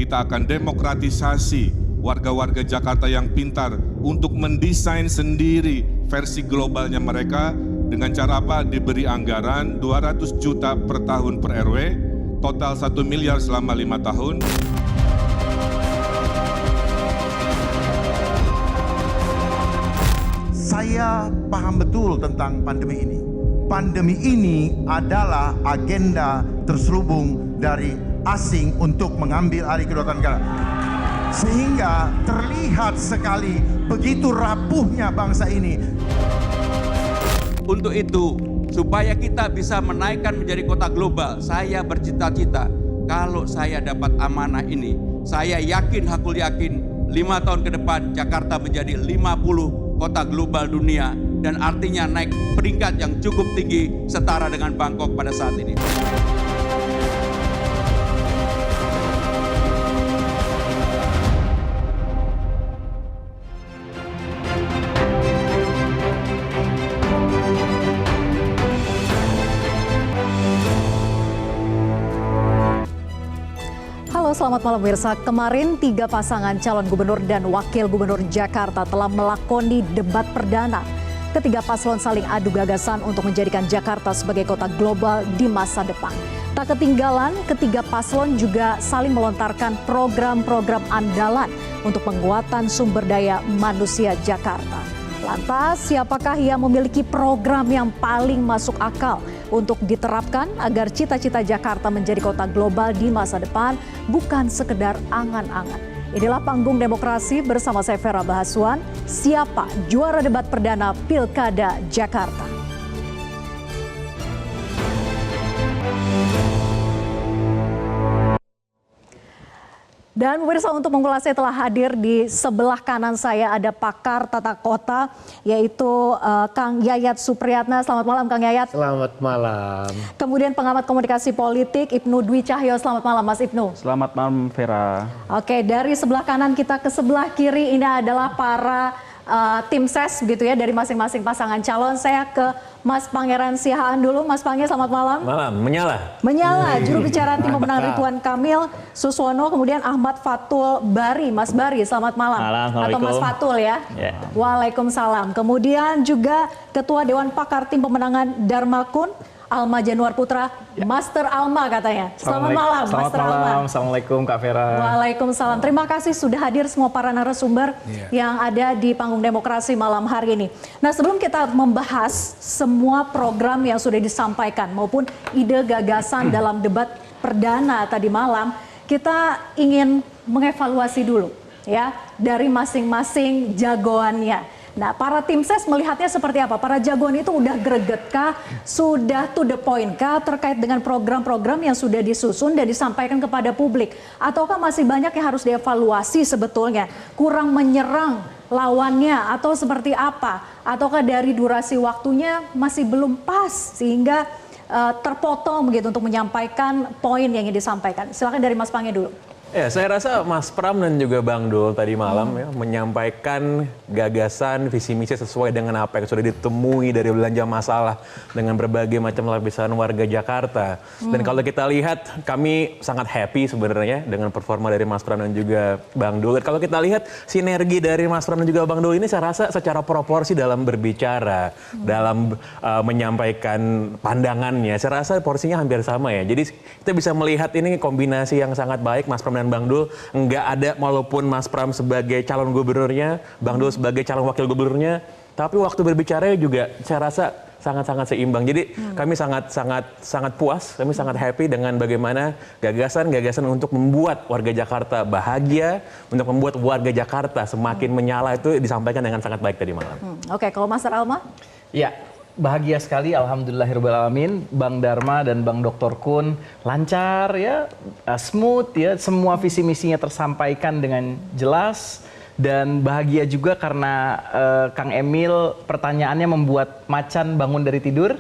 kita akan demokratisasi warga-warga Jakarta yang pintar untuk mendesain sendiri versi globalnya mereka dengan cara apa? Diberi anggaran 200 juta per tahun per RW, total 1 miliar selama 5 tahun. Saya paham betul tentang pandemi ini. Pandemi ini adalah agenda terselubung dari asing untuk mengambil alih kedaulatan negara. Sehingga terlihat sekali begitu rapuhnya bangsa ini. Untuk itu, supaya kita bisa menaikkan menjadi kota global, saya bercita-cita kalau saya dapat amanah ini, saya yakin, hakul yakin, 5 tahun ke depan Jakarta menjadi 50 kota global dunia, dan artinya naik peringkat yang cukup tinggi setara dengan Bangkok pada saat ini. Halo, selamat malam pemirsa. Kemarin 3 pasangan calon gubernur dan wakil gubernur Jakarta telah melakoni debat perdana. Ketiga paslon saling adu gagasan untuk menjadikan Jakarta sebagai kota global di masa depan. Tak ketinggalan, ketiga paslon juga saling melontarkan program-program andalan untuk penguatan sumber daya manusia Jakarta. Lantas, siapakah yang memiliki program yang paling masuk akal untuk diterapkan agar cita-cita Jakarta menjadi kota global di masa depan bukan sekedar angan-angan? Inilah Panggung Demokrasi bersama saya Vera Bahaswan. Siapa juara debat perdana Pilkada Jakarta? Dan pemirsa, untuk mengulasnya telah hadir di sebelah kanan saya ada pakar tata kota, yaitu Kang Yayat Supriyatna. Selamat malam Kang Yayat. Selamat malam. Kemudian pengamat komunikasi politik Ibnu Dwi Cahyo. Selamat malam Mas Ibnu. Selamat malam Vera. Oke, dari sebelah kanan kita ke sebelah kiri ini adalah para tim ses gitu ya dari masing-masing pasangan calon. Saya ke Mas Pangeran Siahaan dulu. Mas Pange, selamat malam. Malam, menyala. Menyala, juru bicara tim pemenang Ridwan Kamil Suswono, kemudian Ahmad Fatul Bari. Mas Bari, selamat malam. Atau Mas Fatul ya. Waalaikumsalam. Kemudian juga Ketua Dewan Pakar Tim Pemenangan Dharma Kun, Alma Januar Putra, Master Alma katanya. Selamat malam, Master Alma. Assalamualaikum Kak Vera. Waalaikumsalam. Terima kasih sudah hadir semua para narasumber yang ada di Panggung Demokrasi malam hari ini. Nah, sebelum kita membahas semua program yang sudah disampaikan maupun ide gagasan dalam debat perdana tadi malam, kita ingin mengevaluasi dulu ya dari masing-masing jagoannya. Nah, para tim ses melihatnya seperti apa? Para jagoan itu udah greget kah? Sudah to the point kah terkait dengan program-program yang sudah disusun dan disampaikan kepada publik? Ataukah masih banyak yang harus dievaluasi sebetulnya? Kurang menyerang lawannya atau seperti apa? Ataukah dari durasi waktunya masih belum pas sehingga terpotong begitu untuk menyampaikan poin yang ingin disampaikan? Silakan dari Mas Pange dulu. Ya, saya rasa Mas Pram dan juga Bang Dul tadi malam ya menyampaikan gagasan visi misi sesuai dengan apa yang sudah ditemui dari belanja masalah dengan berbagai macam lapisan warga Jakarta. Dan kalau kita lihat, kami sangat happy sebenarnya dengan performa dari Mas Pram dan juga Bang Dul. Dan kalau kita lihat sinergi dari Mas Pram dan juga Bang Dul ini, saya rasa secara proporsi dalam berbicara, dalam menyampaikan pandangannya, saya rasa porsinya hampir sama ya. Jadi kita bisa melihat ini kombinasi yang sangat baik, Mas Pram dan Bang Dul. Nggak ada, walaupun Mas Pram sebagai calon gubernurnya, Bang Dul sebagai calon wakil gubernurnya, tapi waktu berbicara juga saya rasa sangat-sangat seimbang. Jadi kami sangat puas, kami sangat happy dengan bagaimana gagasan-gagasan untuk membuat warga Jakarta bahagia, untuk membuat warga Jakarta semakin menyala itu disampaikan dengan sangat baik tadi malam. Oke, kalau Master Alma? Ya, bahagia sekali, alhamdulillahirobbilalamin. Bang Dharma dan Bang Dr. Kun lancar ya, smooth ya, semua visi misinya tersampaikan dengan jelas. Dan bahagia juga karena Kang Emil pertanyaannya membuat macan bangun dari tidur.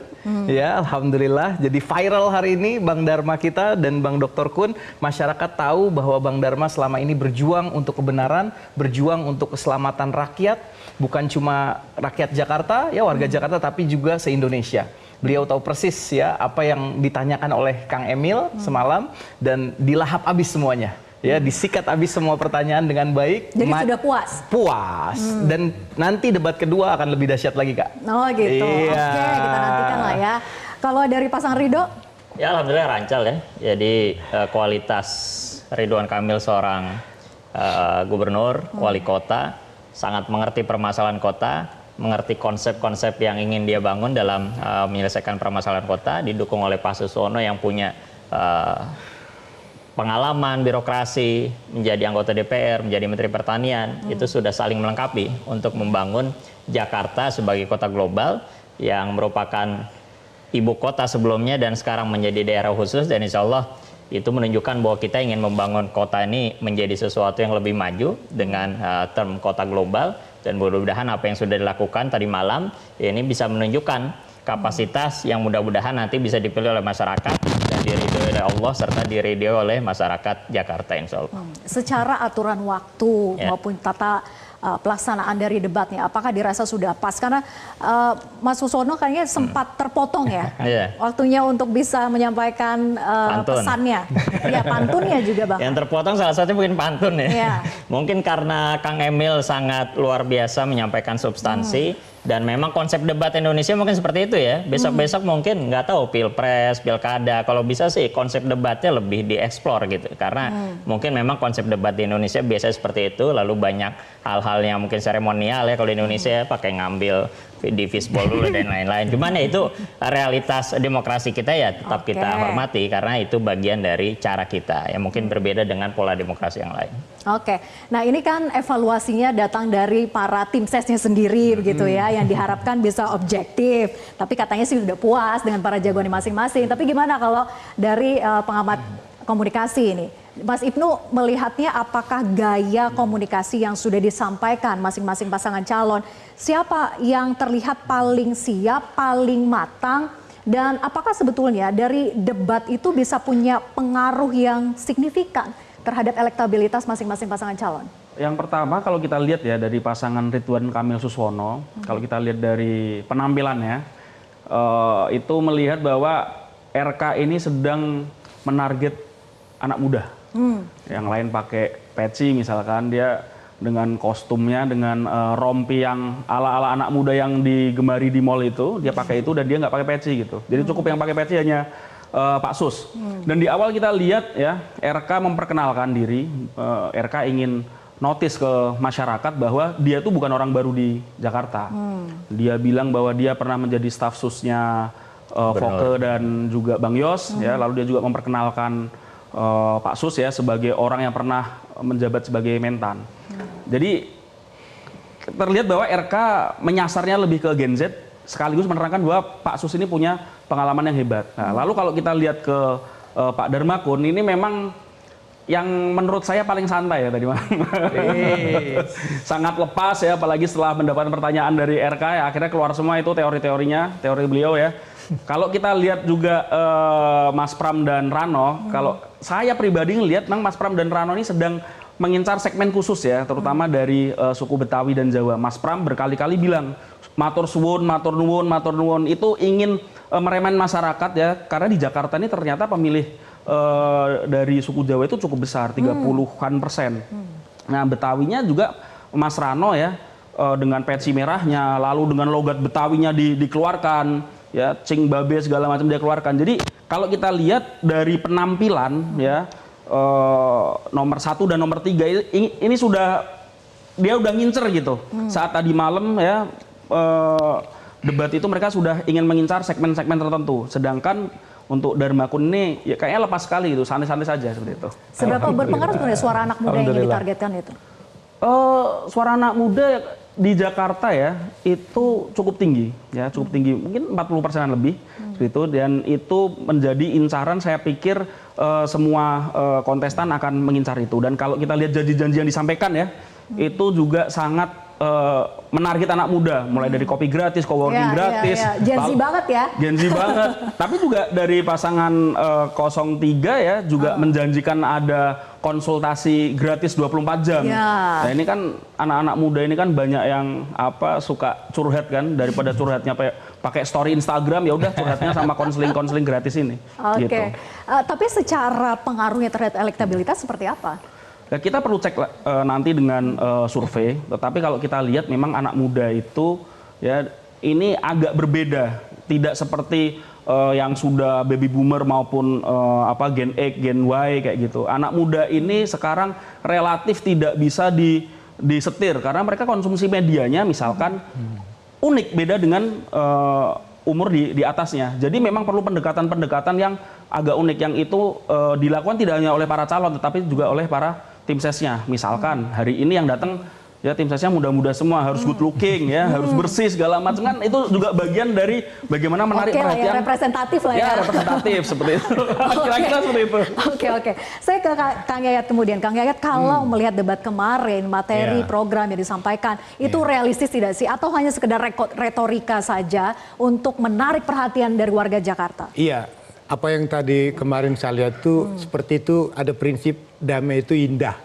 Ya, alhamdulillah. Jadi viral hari ini Bang Dharma kita dan Bang Dr. Kun. Masyarakat tahu bahwa Bang Dharma selama ini berjuang untuk kebenaran, berjuang untuk keselamatan rakyat, bukan cuma rakyat Jakarta, ya warga Jakarta, tapi juga se-Indonesia. Beliau tahu persis ya apa yang ditanyakan oleh Kang Emil semalam dan dilahap habis semuanya. Ya, disikat habis semua pertanyaan dengan baik. Jadi sudah puas? Puas. Dan nanti debat kedua akan lebih dahsyat lagi, Kak. Oh gitu, Iya. Oke, kita nantikan lah ya. Kalau dari pasangan Ridho? Ya alhamdulillah lancar ya. Jadi kualitas Ridwan Kamil seorang gubernur, wali kota, sangat mengerti permasalahan kota, mengerti konsep-konsep yang ingin dia bangun dalam menyelesaikan permasalahan kota, didukung oleh Pak Suswono yang punya pengalaman birokrasi, menjadi anggota DPR, menjadi Menteri Pertanian, itu sudah saling melengkapi untuk membangun Jakarta sebagai kota global yang merupakan ibu kota sebelumnya dan sekarang menjadi daerah khusus, dan insya Allah itu menunjukkan bahwa kita ingin membangun kota ini menjadi sesuatu yang lebih maju dengan term kota global, dan mudah-mudahan apa yang sudah dilakukan tadi malam ya ini bisa menunjukkan kapasitas yang mudah-mudahan nanti bisa dipilih oleh masyarakat dan diridhoi oleh Allah serta diridhoi oleh masyarakat Jakarta insya Allah. Secara aturan waktu maupun tata pelaksanaan dari debatnya, apakah dirasa sudah pas? Karena Mas Suswono kayaknya sempat terpotong ya waktunya untuk bisa menyampaikan pesannya. Ya, pantunnya juga Bang. Yang terpotong salah satunya mungkin pantun ya. Iya. Mungkin karena Kang Emil sangat luar biasa menyampaikan substansi. Dan memang konsep debat Indonesia mungkin seperti itu ya. Besok-besok mungkin nggak tahu pilpres, pilkada. Kalau bisa sih konsep debatnya lebih dieksplor gitu. Karena mungkin memang konsep debat di Indonesia biasa seperti itu. Lalu banyak hal-hal yang mungkin seremonial ya kalau di Indonesia pakai ngambil di fishbowl dulu dan lain-lain. Cuman ya itu realitas demokrasi kita ya tetap kita hormati karena itu bagian dari cara kita yang mungkin berbeda dengan pola demokrasi yang lain. Oke, nah ini kan evaluasinya datang dari para tim sesnya sendiri begitu ya, yang diharapkan bisa objektif. Tapi katanya sih sudah puas dengan para jagoan masing-masing. Tapi gimana kalau dari pengamat komunikasi ini? Mas Ibnu melihatnya apakah gaya komunikasi yang sudah disampaikan masing-masing pasangan calon, siapa yang terlihat paling siap, paling matang, dan apakah sebetulnya dari debat itu bisa punya pengaruh yang signifikan terhadap elektabilitas masing-masing pasangan calon? Yang pertama kalau kita lihat ya dari pasangan Ridwan Kamil Suswono, kalau kita lihat dari penampilannya, itu melihat bahwa RK ini sedang menarget anak muda. Yang lain pakai peci misalkan, dia dengan kostumnya, dengan rompi yang ala-ala anak muda yang digemari di mall itu, dia pakai itu dan dia nggak pakai peci gitu. Jadi cukup yang pakai peci hanya Pak Sus. Dan di awal kita lihat ya, RK memperkenalkan diri, RK ingin notice ke masyarakat bahwa dia tuh bukan orang baru di Jakarta. Dia bilang bahwa dia pernah menjadi staf susnya Foke dan juga Bang Yos, ya. Lalu dia juga memperkenalkan Pak Sus ya sebagai orang yang pernah menjabat sebagai mentan. Jadi terlihat bahwa RK menyasarnya lebih ke Gen Z, sekaligus menerangkan bahwa Pak Sus ini punya pengalaman yang hebat. Nah, lalu kalau kita lihat ke Pak Darmakun, ini memang yang menurut saya paling santai ya tadi malam. Sangat lepas ya, apalagi setelah mendapatkan pertanyaan dari RK ya, akhirnya keluar semua itu teori-teorinya, teori beliau ya. Kalau kita lihat juga Mas Pram dan Rano, kalau saya pribadi ngelihat memang Mas Pram dan Rano ini sedang mengincar segmen khusus ya, terutama dari suku Betawi dan Jawa. Mas Pram berkali-kali bilang matur suwun, matur nuwun, matur nuwun, itu ingin meremain masyarakat ya, karena di Jakarta ini ternyata pemilih dari suku Jawa itu cukup besar, 30-an%. Nah, Betawinya juga Mas Rano ya, dengan peci merahnya, lalu dengan logat Betawinya dikeluarkan, ya, cing babe segala macam dia keluarkan. Jadi kalau kita lihat dari penampilan ya, nomor 1 dan nomor 3 ini sudah dia udah ngincer gitu. Saat tadi malam ya debat itu mereka sudah ingin mengincar segmen-segmen tertentu. Sedangkan untuk Darmakun ini ya kayaknya lepas sekali gitu, santai-santai saja seperti itu. Seberapa berpengaruh sebenarnya suara anak muda yang ingin ditargetkan itu? Suara anak muda di Jakarta ya itu cukup tinggi ya, cukup tinggi, mungkin 40%-an lebih gitu, dan itu menjadi incaran. Saya pikir semua kontestan akan mengincar itu, dan kalau kita lihat janji-janji yang disampaikan ya itu juga sangat menarget anak muda, mulai dari kopi gratis, coworking gratis. Gen Z banget ya. Gen Z banget. Tapi juga dari pasangan 03 ya juga menjanjikan ada konsultasi gratis 24 jam. Nah, ini kan anak-anak muda ini kan banyak yang suka curhat kan, daripada curhatnya pakai story Instagram, ya udah curhatnya sama konseling gratis ini. Oke. Gitu. Tapi secara pengaruhnya terhadap elektabilitas seperti apa? Ya, kita perlu cek nanti dengan survei, tetapi kalau kita lihat memang anak muda itu ya ini agak berbeda, tidak seperti yang sudah baby boomer maupun Gen X, Gen Y kayak gitu. Anak muda ini sekarang relatif tidak bisa disetir karena mereka konsumsi medianya misalkan unik, beda dengan umur di atasnya. Jadi memang perlu pendekatan-pendekatan yang agak unik, yang itu dilakukan tidak hanya oleh para calon tetapi juga oleh para tim sesnya. Misalkan hari ini yang datang ya tim sesnya muda-muda semua, harus good looking ya, harus bersih segala macam, kan itu juga bagian dari bagaimana menarik perhatian. Ya, representatif lah ya. Ya, representatif seperti itu. Kira-kira seperti itu. Oke. Saya ke Kang Yayat kemudian. Kang Yayat, kalau melihat debat kemarin, materi program yang disampaikan, itu realistis tidak sih? Atau hanya sekedar retorika saja untuk menarik perhatian dari warga Jakarta? Iya, apa yang tadi kemarin saya lihat tuh seperti itu, ada prinsip damai itu indah.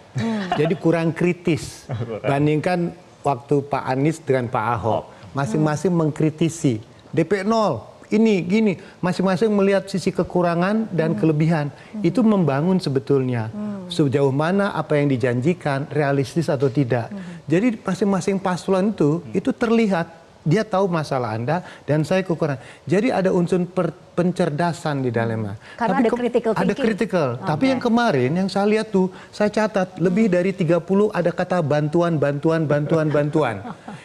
Jadi kurang kritis bandingkan waktu Pak Anies dengan Pak Ahok. Masing-masing mengkritisi. DP 0, ini gini, masing-masing melihat sisi kekurangan dan kelebihan. Itu membangun sebetulnya. Sejauh mana apa yang dijanjikan realistis atau tidak. Jadi masing-masing paslon itu terlihat. Dia tahu masalah Anda dan saya kekurangan. Jadi ada unsur pencerdasan di dalamnya. Karena tapi ada critical thinking. Ada critical. Tapi yang kemarin yang saya lihat tuh, saya catat lebih dari 30 ada kata bantuan.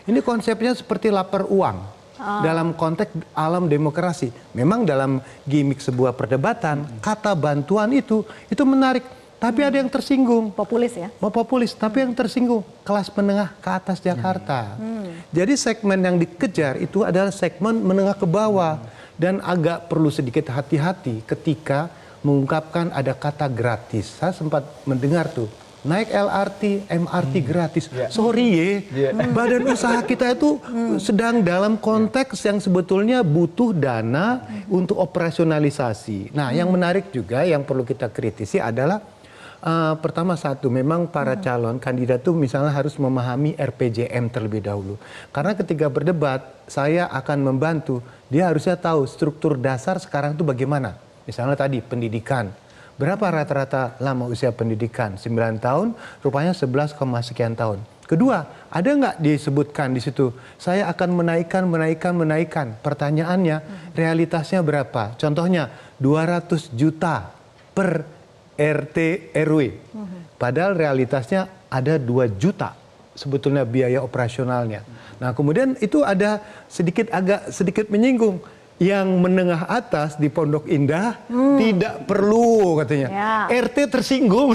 Ini konsepnya seperti lapar uang. Dalam konteks alam demokrasi. Memang dalam gimmick sebuah perdebatan, kata bantuan itu menarik. Tapi ada yang tersinggung. Populis ya? Mau populis, tapi yang tersinggung kelas menengah ke atas Jakarta. Jadi segmen yang dikejar itu adalah segmen menengah ke bawah. Dan agak perlu sedikit hati-hati ketika mengungkapkan ada kata gratis. Saya sempat mendengar tuh, naik LRT, MRT gratis. Sorry badan usaha kita itu sedang dalam konteks yang sebetulnya butuh dana untuk operasionalisasi. Nah, yang menarik juga yang perlu kita kritisi adalah pertama satu, memang para calon kandidat itu misalnya harus memahami RPJM terlebih dahulu. Karena ketika berdebat, saya akan membantu. Dia harusnya tahu struktur dasar sekarang itu bagaimana. Misalnya tadi pendidikan. Berapa rata-rata lama usia pendidikan? 9 tahun, rupanya 11, sekian tahun. Kedua, ada nggak disebutkan di situ, saya akan menaikkan. Pertanyaannya, realitasnya berapa? Contohnya, 200 juta per RT RW. Padahal realitasnya ada 2 juta sebetulnya biaya operasionalnya. Nah, kemudian itu ada agak sedikit menyinggung. Yang menengah atas di Pondok Indah tidak perlu katanya. RT tersinggung.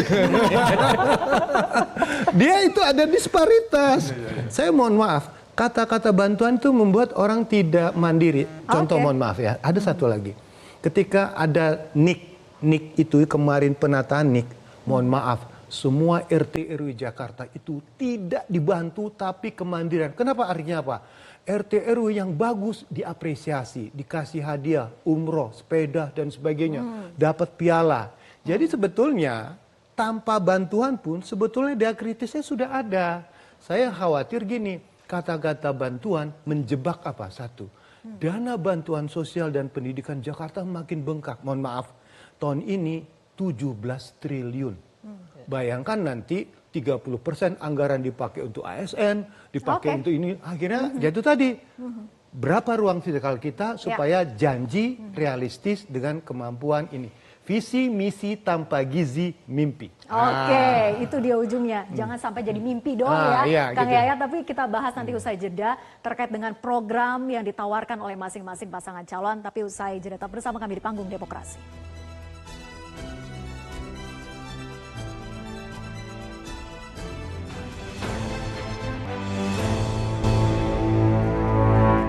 Dia itu ada disparitas. Saya mohon maaf, kata-kata bantuan itu membuat orang tidak mandiri. Contoh mohon maaf ya, ada satu lagi. Ketika ada NIK itu kemarin penataan NIK, mohon maaf, semua RT RW Jakarta itu tidak dibantu tapi kemandirian. Kenapa? Artinya apa? RT RW yang bagus diapresiasi, dikasih hadiah, umroh, sepeda dan sebagainya, dapat piala. Jadi sebetulnya tanpa bantuan pun sebetulnya diakritisnya sudah ada. Saya khawatir gini, kata-kata bantuan menjebak apa? Satu, dana bantuan sosial dan pendidikan Jakarta makin bengkak. Mohon maaf, tahun ini 17 triliun. Bayangkan nanti 30% anggaran dipakai untuk ASN, dipakai untuk ini. Akhirnya jatuh tadi. Berapa ruang fiskal kita supaya janji realistis dengan kemampuan ini. Visi, misi, tanpa gizi, mimpi. Oke, itu dia ujungnya. Jangan sampai jadi mimpi doang ya, Kang Yayat. Tapi kita bahas nanti usai jeda terkait dengan program yang ditawarkan oleh masing-masing pasangan calon. Tapi usai jeda, tetap bersama kami di Panggung Demokrasi.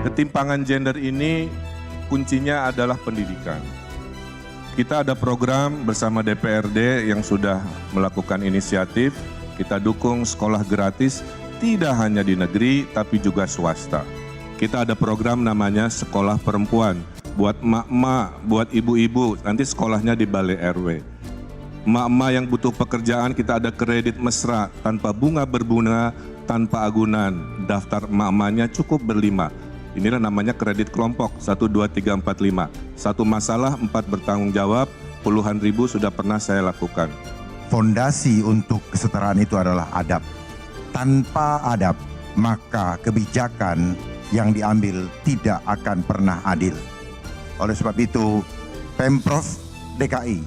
Ketimpangan gender ini kuncinya adalah pendidikan. Kita ada program bersama DPRD yang sudah melakukan inisiatif. Kita dukung sekolah gratis tidak hanya di negeri tapi juga swasta. Kita ada program namanya Sekolah Perempuan. Buat emak-emak, buat ibu-ibu, nanti sekolahnya di Balai RW. Emak-emak yang butuh pekerjaan, kita ada kredit mesra tanpa bunga berbunga, tanpa agunan. Daftar emak-emaknya cukup berlima. Inilah namanya kredit kelompok 1, 2, 3, 4, 5. Satu masalah 4 bertanggung jawab, puluhan ribu sudah pernah saya lakukan. Fondasi untuk kesetaraan itu adalah adab. Tanpa adab, maka kebijakan yang diambil tidak akan pernah adil. Oleh sebab itu, Pemprov DKI,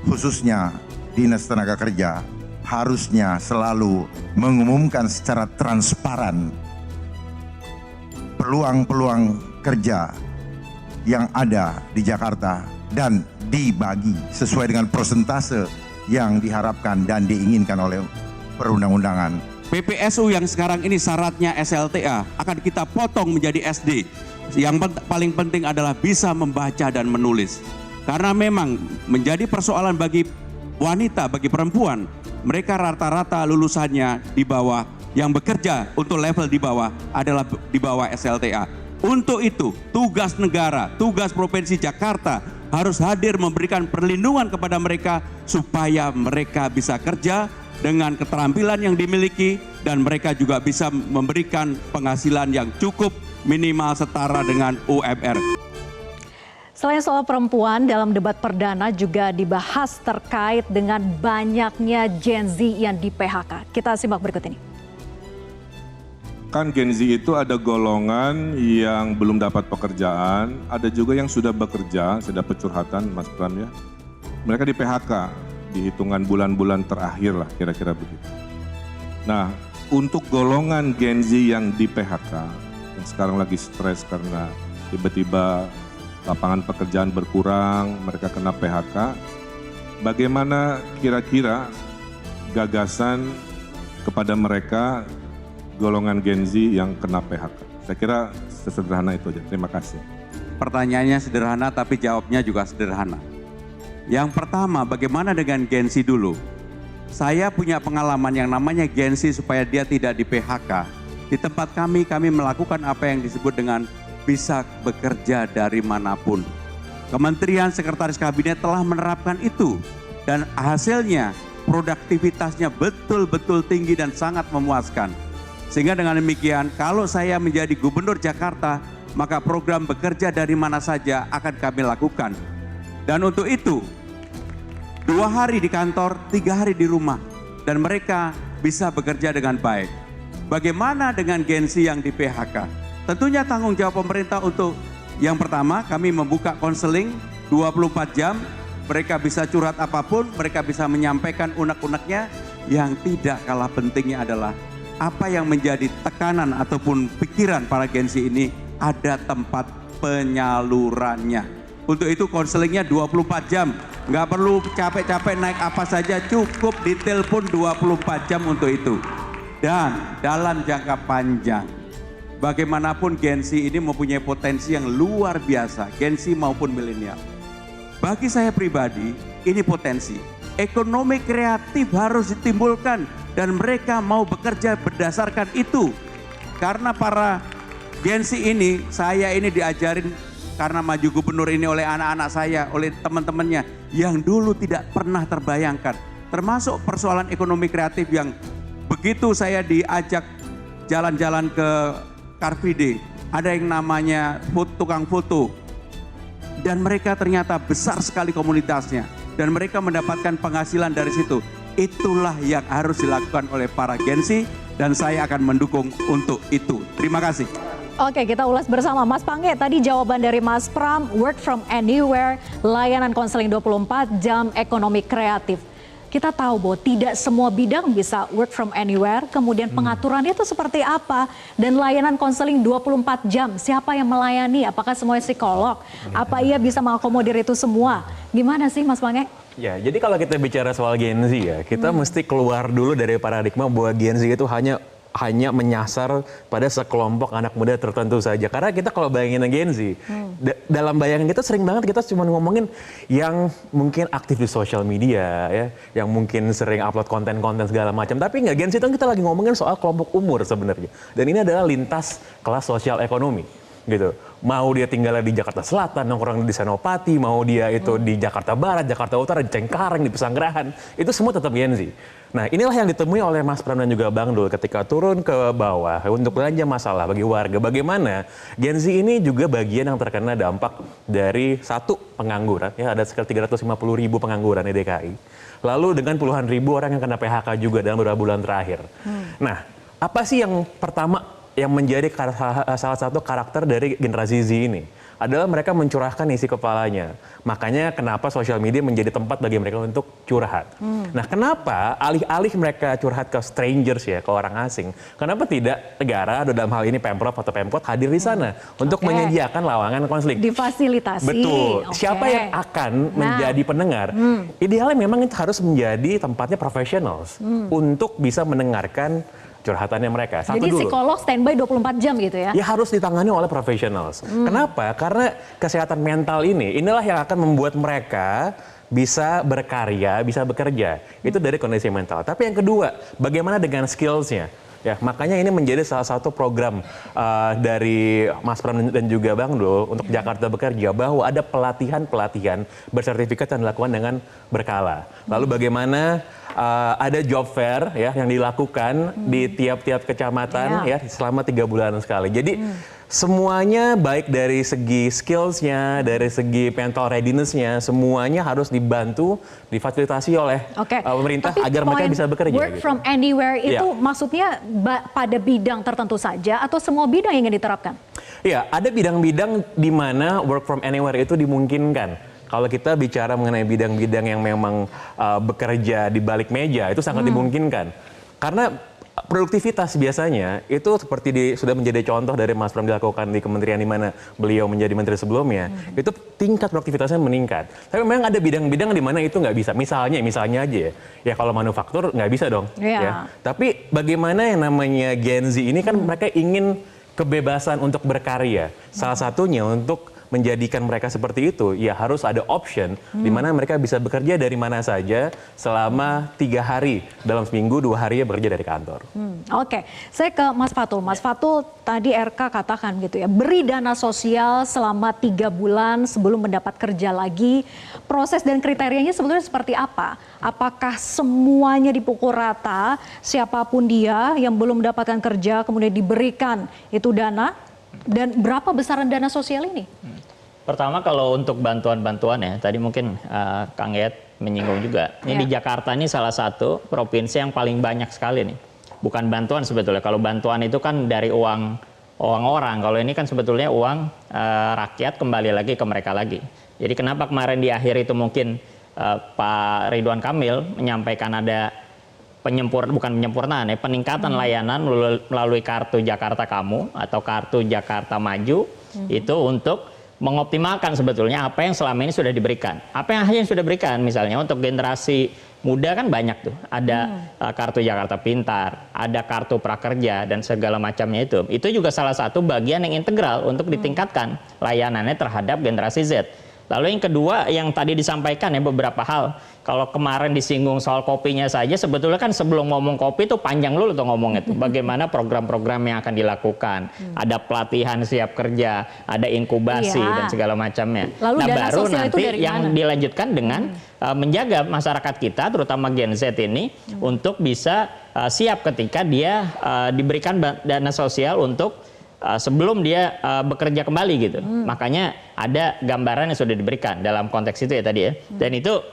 khususnya Dinas Tenaga Kerja, harusnya selalu mengumumkan secara transparan peluang-peluang kerja yang ada di Jakarta dan dibagi sesuai dengan persentase yang diharapkan dan diinginkan oleh perundang-undangan. PPSU yang sekarang ini syaratnya SLTA akan kita potong menjadi SD. Yang paling penting adalah bisa membaca dan menulis. Karena memang menjadi persoalan bagi wanita, bagi perempuan, mereka rata-rata lulusannya di bawah, yang bekerja untuk level di bawah adalah di bawah SLTA. Untuk itu, tugas negara, tugas Provinsi Jakarta harus hadir memberikan perlindungan kepada mereka supaya mereka bisa kerja dengan keterampilan yang dimiliki dan mereka juga bisa memberikan penghasilan yang cukup minimal setara dengan UMR. Selain soal perempuan, dalam debat perdana juga dibahas terkait dengan banyaknya Gen Z yang di PHK. Kita simak berikut ini. Kan Gen Z itu ada golongan yang belum dapat pekerjaan, ada juga yang sudah bekerja, sudah curhatan Mas Pram ya. Mereka di PHK, di hitungan bulan-bulan terakhir lah kira-kira begitu. Nah, untuk golongan Gen Z yang di PHK, yang sekarang lagi stres karena tiba-tiba lapangan pekerjaan berkurang, mereka kena PHK, bagaimana kira-kira gagasan kepada mereka golongan Gen Z yang kena PHK? Saya kira sesederhana itu aja. Terima kasih. Pertanyaannya sederhana tapi jawabnya juga sederhana. Yang pertama, bagaimana dengan Gen Z dulu? Saya punya pengalaman yang namanya Gen Z supaya dia tidak di PHK. Di tempat kami melakukan apa yang disebut dengan bisa bekerja dari manapun. Kementerian Sekretaris Kabinet telah menerapkan itu. Dan hasilnya, produktivitasnya betul-betul tinggi dan sangat memuaskan. Sehingga dengan demikian, kalau saya menjadi Gubernur Jakarta, maka program bekerja dari mana saja akan kami lakukan. Dan untuk itu, 2 hari di kantor, 3 hari di rumah. Dan mereka bisa bekerja dengan baik. Bagaimana dengan Gen Z yang di PHK? Tentunya tanggung jawab pemerintah untuk yang pertama, kami membuka konseling 24 jam. Mereka bisa curhat apapun, mereka bisa menyampaikan unek-uneknya. Yang tidak kalah pentingnya adalah apa yang menjadi tekanan ataupun pikiran para Gen Z ini, ada tempat penyalurannya. Untuk itu konselingnya 24 jam. Nggak perlu capek-capek naik apa saja, cukup ditelepon 24 jam untuk itu. Dan dalam jangka panjang, bagaimanapun Gen Z ini mempunyai potensi yang luar biasa, Gen Z maupun milenial. Bagi saya pribadi, ini potensi. Ekonomi kreatif harus ditimbulkan dan mereka mau bekerja berdasarkan itu. Karena para Gen Z ini, saya ini diajarin karena maju gubernur ini oleh anak-anak saya, oleh teman-temannya yang dulu tidak pernah terbayangkan. Termasuk persoalan ekonomi kreatif yang begitu saya diajak jalan-jalan ke Car Free Day, ada yang namanya tukang foto. Dan mereka ternyata besar sekali komunitasnya. Dan mereka mendapatkan penghasilan dari situ. Itulah yang harus dilakukan oleh para Gen Z dan saya akan mendukung untuk itu. Terima kasih. Oke, kita ulas bersama Mas Pange. Tadi jawaban dari Mas Pram, work from anywhere, layanan konseling 24 jam, ekonomi kreatif. Kita tahu bahwa tidak semua bidang bisa work from anywhere, kemudian pengaturannya itu seperti apa, dan layanan konseling 24 jam, siapa yang melayani, apakah semuanya psikolog, apa ia bisa mengakomodir itu semua, gimana sih Mas Pange? Ya, jadi kalau kita bicara soal Gen Z ya, kita mesti keluar dulu dari paradigma bahwa Gen Z itu hanya menyasar pada sekelompok anak muda tertentu saja. Karena kita kalau bayangin Gen Z, dalam bayangan kita sering banget kita cuma ngomongin yang mungkin aktif di sosial media, ya, yang mungkin sering upload konten-konten segala macam. Tapi nggak, Gen Z itu kita lagi ngomongin soal kelompok umur sebenarnya. Dan ini adalah lintas kelas sosial ekonomi, gitu. Mau dia tinggal di Jakarta Selatan, nongkrong di Senopati, mau dia itu di Jakarta Barat, Jakarta Utara, di Cengkareng, di Pesanggerahan, itu semua tetap Gen Z. Nah, inilah yang ditemui oleh Mas Pram dan juga Bang Dul ketika turun ke bawah untuk belanja masalah bagi warga. Bagaimana Gen Z ini juga bagian yang terkena dampak dari satu pengangguran, ya ada sekitar 350.000 pengangguran di DKI. Lalu dengan puluhan ribu orang yang kena PHK juga dalam beberapa bulan terakhir. Nah, apa sih yang pertama yang menjadi salah satu karakter dari generasi Z ini? Adalah mereka mencurahkan isi kepalanya. Makanya kenapa sosial media menjadi tempat bagi mereka untuk curhat. Nah, kenapa alih-alih mereka curhat ke strangers ya, ke orang asing, kenapa tidak negara atau dalam hal ini Pemprov atau Pemkot hadir di sana untuk menyediakan lawangan konflik? Difasilitasi. Betul. Siapa yang akan menjadi pendengar? Idealnya memang itu harus menjadi tempatnya professionals untuk bisa mendengarkan curhatannya mereka. Satu Jadi dulu. psikolog standby 24 jam gitu ya? Ya harus ditangani oleh professionals. Kenapa? Karena kesehatan mental inilah yang akan membuat mereka bisa berkarya, bisa bekerja. Itu dari kondisi mental. Tapi yang kedua, bagaimana dengan skills-nya? Ya, makanya ini menjadi salah satu program dari Mas Pram dan juga Bang Dul untuk Jakarta Bekerja, bahwa ada pelatihan-pelatihan bersertifikat yang dilakukan dengan berkala. Lalu bagaimana ada job fair ya yang dilakukan di tiap-tiap kecamatan ya selama 3 bulan sekali. Jadi semuanya baik dari segi skills-nya, dari segi mental readiness-nya, semuanya harus dibantu, difasilitasi oleh pemerintah. Tapi agar mereka bisa bekerja. Work from anywhere itu maksudnya pada bidang tertentu saja atau semua bidang yang ingin diterapkan? Iya, ada bidang-bidang di mana work from anywhere itu dimungkinkan. Kalau kita bicara mengenai bidang-bidang yang memang bekerja di balik meja, itu sangat dimungkinkan. Karena produktivitas biasanya itu seperti sudah menjadi contoh dari Mas Pram dilakukan di kementerian di mana beliau menjadi menteri sebelumnya, itu tingkat produktivitasnya meningkat. Tapi memang ada bidang-bidang di mana itu nggak bisa. Misalnya aja ya kalau manufaktur nggak bisa dong. Ya. Tapi bagaimana yang namanya Gen Z ini kan mereka ingin kebebasan untuk berkarya. Salah satunya untuk menjadikan mereka seperti itu, ya harus ada option di mana mereka bisa bekerja dari mana saja selama 3 hari dalam seminggu, 2 hari ya bekerja dari kantor. Oke, saya ke Mas Fatul. Mas Fatul tadi RK katakan gitu ya, beri dana sosial selama 3 bulan sebelum mendapat kerja lagi. Proses dan kriterianya sebetulnya seperti apa? Apakah semuanya dipukul rata, siapapun dia yang belum mendapatkan kerja kemudian diberikan itu dana? Dan berapa besaran dana sosial ini? Pertama kalau untuk bantuan-bantuan ya, tadi mungkin Kang Yayat menyinggung juga. Ini di Jakarta ini salah satu provinsi yang paling banyak sekali nih. Bukan bantuan sebetulnya, kalau bantuan itu kan dari uang orang. Kalau ini kan sebetulnya uang rakyat kembali lagi ke mereka lagi. Jadi kenapa kemarin di akhir itu mungkin Pak Ridwan Kamil menyampaikan ada peningkatan layanan melalui kartu Jakarta Kamu atau kartu Jakarta Maju itu untuk mengoptimalkan sebetulnya apa yang selama ini sudah diberikan. Apa yang sudah diberikan misalnya untuk generasi muda kan banyak tuh. Ada kartu Jakarta Pintar, ada kartu prakerja dan segala macamnya itu. Itu juga salah satu bagian yang integral untuk ditingkatkan layanannya terhadap generasi Z. Lalu yang kedua yang tadi disampaikan ya beberapa hal. Kalau kemarin disinggung soal kopinya saja, sebetulnya kan sebelum ngomong kopi itu panjang dulu tuh ngomongnya tuh. Bagaimana program-program yang akan dilakukan. Ada pelatihan siap kerja, ada inkubasi dan segala macamnya. Lalu nah baru nanti mana? yang dilanjutkan dengan menjaga masyarakat kita, terutama Gen Z ini, untuk bisa siap ketika dia diberikan dana sosial untuk sebelum dia bekerja kembali gitu. Makanya ada gambaran yang sudah diberikan dalam konteks itu ya tadi ya. Dan itu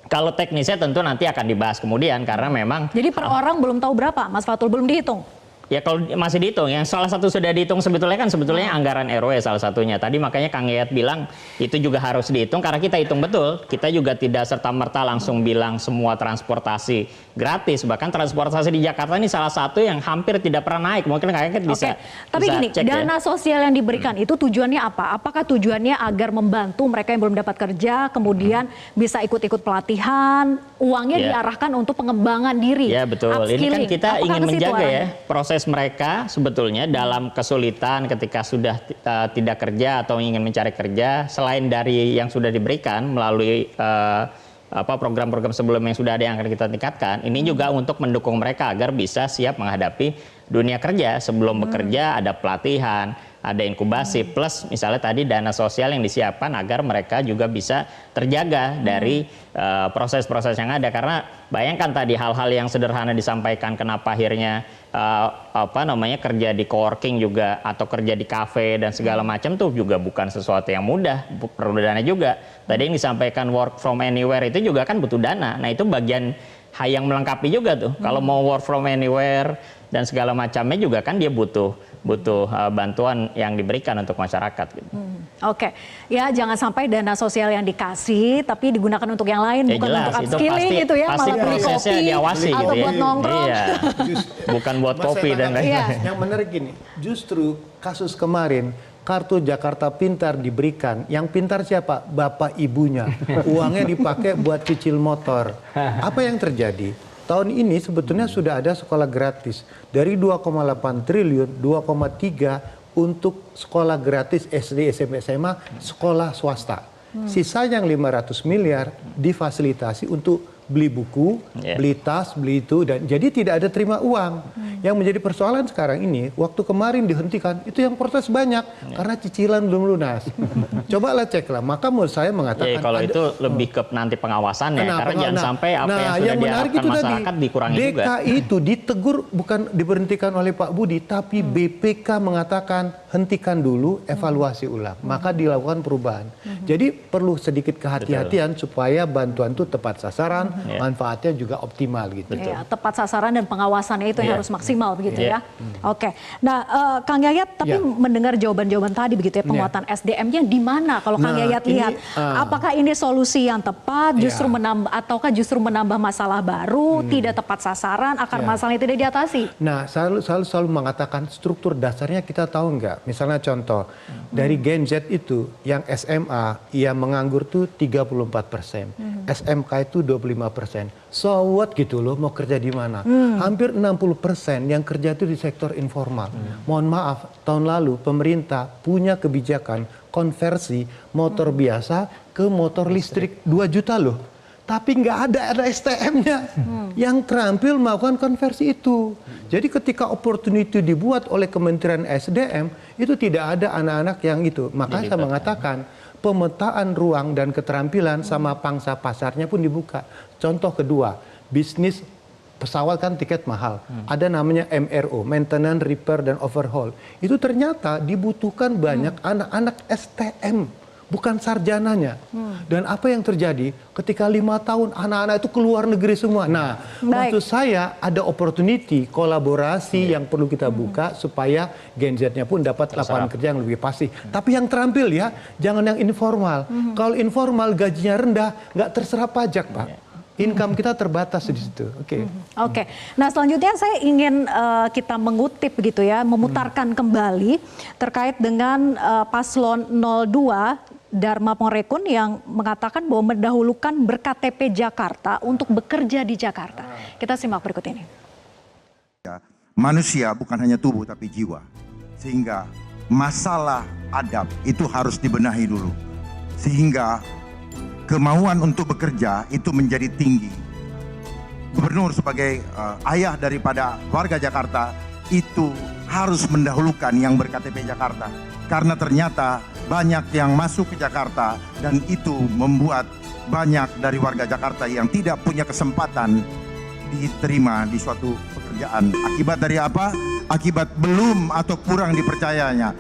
kalau teknisnya tentu nanti akan dibahas kemudian karena memang. Jadi per orang belum tahu berapa, Mas Fatul, belum dihitung? Ya kalau masih dihitung, yang salah satu sudah dihitung sebetulnya anggaran RW salah satunya. Tadi makanya Kang Yayat bilang itu juga harus dihitung karena kita hitung betul. Kita juga tidak serta-merta langsung bilang semua transportasi gratis. Bahkan transportasi di Jakarta ini salah satu yang hampir tidak pernah naik. Mungkin Kang Yayat bisa Tapi gini, cek dana sosial yang diberikan itu tujuannya apa? Apakah tujuannya agar membantu mereka yang belum dapat kerja, kemudian bisa ikut-ikut pelatihan, uangnya diarahkan untuk pengembangan diri? Ya betul, ini kan kita ingin menjaga ya proses mereka sebetulnya dalam kesulitan ketika sudah tidak kerja atau ingin mencari kerja, selain dari yang sudah diberikan melalui program-program sebelumnya yang sudah ada yang akan kita tingkatkan, ini juga untuk mendukung mereka agar bisa siap menghadapi dunia kerja. Sebelum bekerja ada pelatihan, ada inkubasi, plus misalnya tadi dana sosial yang disiapkan agar mereka juga bisa terjaga dari proses-proses yang ada. Karena bayangkan tadi hal-hal yang sederhana disampaikan, kenapa akhirnya kerja di coworking juga atau kerja di kafe dan segala macam tuh juga bukan sesuatu yang mudah, perlu dana juga. Tadi yang disampaikan work from anywhere itu juga kan butuh dana. Nah itu bagian yang melengkapi juga tuh. Kalau mau work from anywhere dan segala macamnya juga kan dia butuh bantuan yang diberikan untuk masyarakat. Gitu. Oke, ya jangan sampai dana sosial yang dikasih tapi digunakan untuk yang lain, bukan jelas, untuk upskilling pasti, gitu ya, pasti malah beli prosesnya kopi diawasi atau gitu ya. buat nongkrong. Iya. Bukan buat kopi dan lain-lain. Yang menarik gini, justru kasus kemarin kartu Jakarta Pintar diberikan. Yang pintar siapa? Bapak ibunya. Uangnya dipakai buat cicil motor. Apa yang terjadi? Tahun ini sebetulnya sudah ada sekolah gratis. Dari 2,8 triliun, 2,3 untuk sekolah gratis SD, SMP, SMA, sekolah swasta. Sisa yang 500 miliar difasilitasi untuk beli buku, beli tas, beli itu, dan jadi tidak ada terima uang. Yang menjadi persoalan sekarang ini, waktu kemarin dihentikan, itu yang protes banyak karena cicilan belum lunas. Cobalah ceklah. Maka menurut saya mengatakan kalau itu lebih ke nanti pengawasannya, karena jangan sampai apa yang sudah diharapkan masyarakat dikurangi juga. DKI itu ditegur, bukan diberhentikan oleh Pak Budi, tapi BPK mengatakan hentikan dulu, evaluasi ulang. Maka dilakukan perubahan. Jadi perlu sedikit kehati-hatian supaya bantuan itu tepat sasaran, manfaatnya juga optimal gitu. Ya, tepat sasaran dan pengawasannya itu yang harus maksimal begitu ya. Oke. Nah, Kang Yayat tapi mendengar jawaban-jawaban tadi begitu ya, penguatan SDM-nya di mana kalau Kang Yayat lihat? Apakah ini solusi yang tepat justru menambah ataukah justru menambah masalah baru, tidak tepat sasaran, akar masalahnya tidak diatasi? Nah, selalu mengatakan struktur dasarnya kita tahu nggak? Misalnya contoh, dari Gen Z itu yang SMA yang menganggur tuh 34%, SMK itu 25%. So what gitu loh, mau kerja di mana? Hampir 60% yang kerja itu di sektor informal. Mohon maaf, tahun lalu pemerintah punya kebijakan konversi motor biasa ke motor listrik 2 juta loh. Tapi nggak ada STM-nya yang terampil melakukan konversi itu. Jadi ketika opportunity dibuat oleh Kementerian SDM, itu tidak ada anak-anak yang itu. Maka saya mengatakan pemetaan ruang dan keterampilan sama pangsa pasarnya pun dibuka. Contoh kedua, bisnis pesawat kan tiket mahal. Ada namanya MRO, Maintenance, Repair, dan Overhaul. Itu ternyata dibutuhkan banyak anak-anak STM. Bukan sarjananya. Dan apa yang terjadi ketika 5 tahun anak-anak itu keluar negeri semua. Nah, maksud saya ada opportunity kolaborasi yang perlu kita buka supaya Gen Z-nya pun dapat lapangan kerja yang lebih pasti. Tapi yang terampil ya, jangan yang informal. Kalau informal gajinya rendah, nggak terserap pajak, Pak. Income kita terbatas di situ. Oke. Nah, selanjutnya saya ingin kita mengutip begitu ya, memutarkan kembali terkait dengan paslon 02 Dharma Pongrekun yang mengatakan bahwa mendahulukan berKTP Jakarta untuk bekerja di Jakarta. Kita simak berikut ini. Manusia bukan hanya tubuh tapi jiwa. Sehingga masalah adab itu harus dibenahi dulu. Sehingga kemauan untuk bekerja itu menjadi tinggi. Gubernur sebagai ayah daripada warga Jakarta itu harus mendahulukan yang berKTP Jakarta. Karena ternyata banyak yang masuk ke Jakarta dan itu membuat banyak dari warga Jakarta yang tidak punya kesempatan diterima di suatu pekerjaan. Akibat dari apa? Akibat belum atau kurang dipercayanya.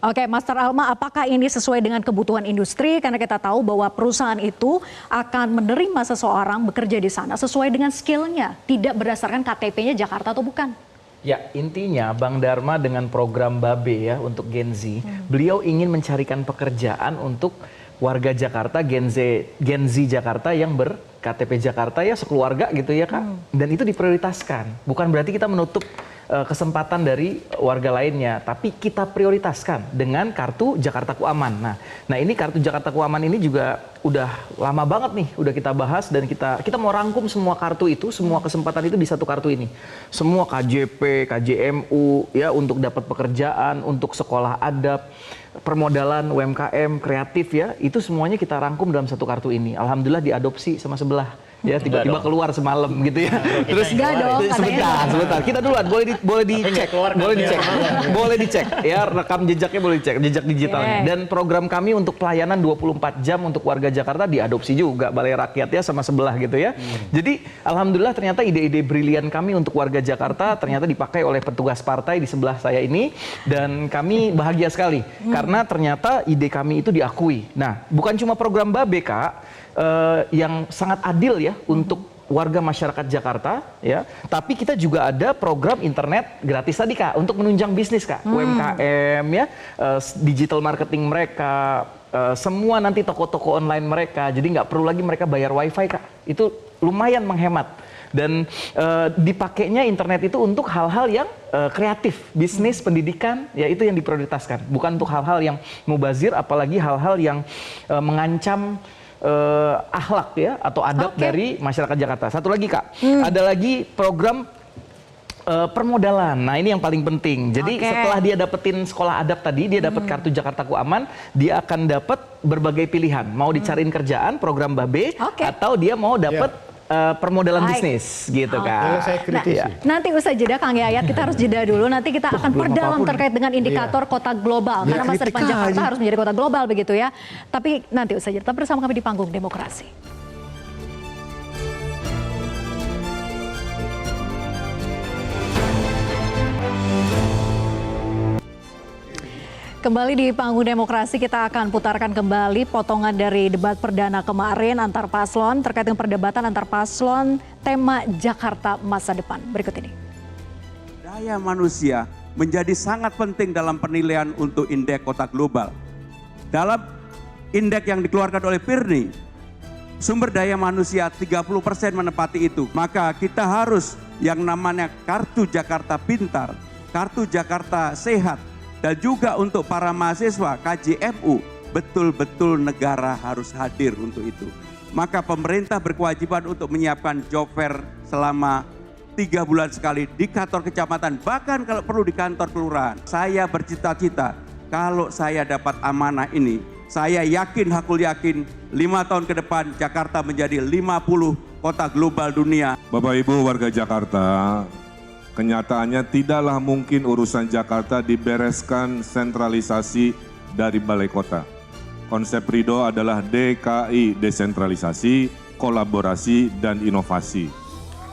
Oke, Master Alma, apakah ini sesuai dengan kebutuhan industri? Karena kita tahu bahwa perusahaan itu akan menerima seseorang bekerja di sana sesuai dengan skillnya, tidak berdasarkan KTP-nya Jakarta atau bukan. Ya, intinya Bang Dharma dengan program Babe ya untuk Gen Z, beliau ingin mencarikan pekerjaan untuk warga Jakarta, Gen Z Jakarta yang ber-KTP Jakarta ya sekeluarga gitu ya Kak. Dan itu diprioritaskan. Bukan berarti kita menutup kesempatan dari warga lainnya, tapi kita prioritaskan dengan kartu Jakartaku Aman. Nah ini kartu Jakartaku Aman ini juga udah lama banget nih, udah kita bahas dan kita mau rangkum semua kartu itu, semua kesempatan itu di satu kartu ini. Semua KJP, KJMU ya untuk dapat pekerjaan, untuk sekolah adab, permodalan, UMKM, kreatif ya, itu semuanya kita rangkum dalam satu kartu ini. Alhamdulillah diadopsi sama sebelah ya tiba-tiba keluar semalam gitu ya. Terus Enggak dong, sebentar. Kita duluan boleh dicek ya, rekam jejaknya boleh dicek, jejak digitalnya. Dan program kami untuk pelayanan 24 jam untuk warga Jakarta diadopsi juga Balai Rakyat ya, sama sebelah gitu ya. Jadi alhamdulillah ternyata ide-ide brilian kami untuk warga Jakarta ternyata dipakai oleh petugas partai di sebelah saya ini, dan kami bahagia sekali karena ternyata ide kami itu diakui. Nah, bukan cuma program Babe, Kak, yang sangat adil ya untuk warga masyarakat Jakarta ya, tapi kita juga ada program internet gratis tadi, Kak, untuk menunjang bisnis, Kak, UMKM ya, digital marketing mereka, semua nanti toko-toko online mereka, jadi nggak perlu lagi mereka bayar wifi, Kak, itu lumayan menghemat. Dan dipakainya internet itu untuk hal-hal yang kreatif, bisnis, pendidikan, ya itu yang diprioritaskan. Bukan untuk hal-hal yang mubazir, apalagi hal-hal yang mengancam akhlak ya atau adab dari masyarakat Jakarta. Satu lagi, Kak, ada lagi program permodalan. Nah, ini yang paling penting. Jadi setelah dia dapetin sekolah adab tadi, dia dapat kartu Jakartaku Aman, dia akan dapat berbagai pilihan. Mau dicariin kerjaan, program Babe, atau dia mau dapat permodalan bisnis gitu, Kak. Saya kritisi. Nanti usai jeda Kang Yayat, kita harus jeda dulu. Nanti kita akan perdalam terkait dengan indikator kota global. Karena masa depan Jakarta harus menjadi kota global begitu ya. Tapi nanti usai jeda, tetap bersama kami di Panggung Demokrasi. Kembali di Panggung Demokrasi, kita akan putarkan kembali potongan dari debat perdana kemarin antar paslon terkait dengan perdebatan antar paslon tema Jakarta masa depan. Berikut ini. Daya manusia menjadi sangat penting dalam penilaian untuk indeks kota global. Dalam indeks yang dikeluarkan oleh PIRNI, sumber daya manusia 30% menepati itu. Maka kita harus yang namanya kartu Jakarta Pintar, kartu Jakarta Sehat, dan juga untuk para mahasiswa KJFU, betul-betul negara harus hadir untuk itu. Maka pemerintah berkewajiban untuk menyiapkan job fair selama 3 bulan sekali di kantor kecamatan, bahkan kalau perlu di kantor kelurahan. Saya bercita-cita kalau saya dapat amanah ini, saya yakin, hakul yakin 5 tahun ke depan Jakarta menjadi 50 kota global dunia. Bapak Ibu warga Jakarta, kenyataannya tidaklah mungkin urusan Jakarta dibereskan sentralisasi dari balai kota. Konsep Ridho adalah DKI, desentralisasi, kolaborasi, dan inovasi.